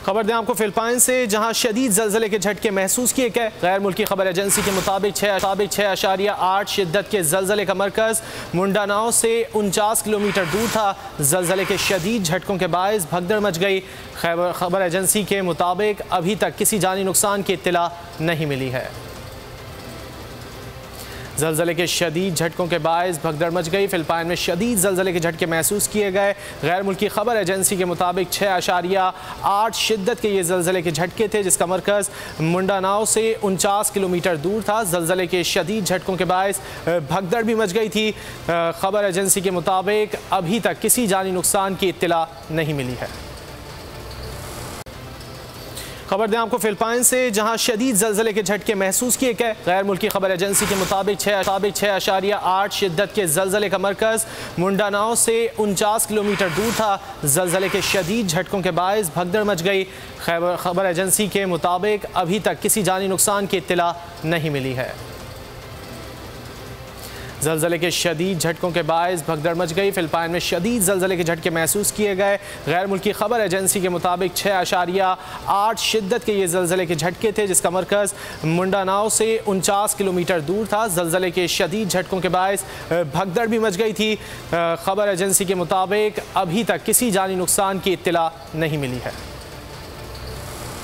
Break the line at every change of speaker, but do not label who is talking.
खबर दें आपको फिलिपाइन से, जहां शदीद ज़लज़ले के झटके महसूस किए गए। गैर मुल्की खबर एजेंसी के मुताबिक 6.8 शिद्दत के ज़लज़ले का मरकज़ मिंडानाओ से 49 किलोमीटर दूर था। ज़लज़ले के शदीद झटकों के बायस भगदड़ मच गई। खबर एजेंसी के मुताबिक अभी तक किसी जानी नुकसान की इत्तला नहीं मिली है। ज़लज़ले के शदीद झटकों के बायस भगदड़ मच गई। फिलिपाइन में शदीद ज़लज़ले के झटके महसूस किए गए। गैर मुल्की खबर एजेंसी के मुताबिक 6.8 शिद्दत के ये ज़लज़ले के झटके थे, जिसका मरकज़ मिंडानाओ से 49 किलोमीटर दूर था। ज़लज़ले के शदीद झटकों के बायस भगदड़ भी मच गई थी। खबर एजेंसी के मुताबिक अभी तक किसी जानी नुकसान की इत्तला नहीं मिली है। खबर दें आपको फिलिपाइन से, जहां शदीद ज़लज़ले के झटके महसूस किए गए। गैर मुल्की खबर एजेंसी के मुताबिक 6.8 शिद्दत के ज़लज़ले का मरकज़ मिंडानाओ से 49 किलोमीटर दूर था। ज़लज़ले के शदीद झटकों के बायस भगदड़ मच गई। खबर एजेंसी के मुताबिक अभी तक किसी जानी नुकसान की इत्तला नहीं मिली है। ज़लज़ले के शदीद झटकों के बायस भगदड़ मच गई। फिलिपाइन में शदीद ज़लज़ले के झटके महसूस किए गए। गैर मुल्की खबर एजेंसी के मुताबिक 6.8 शिद्दत के ये ज़लज़ले के झटके थे, जिसका मरकज़ मिंडानाओ से 49 किलोमीटर दूर था। ज़लज़ले के शदीद झटकों के बायस भगदड़ भी मच गई थी। खबर एजेंसी के मुताबिक अभी तक किसी जानी नुकसान की इत्तला नहीं मिली है।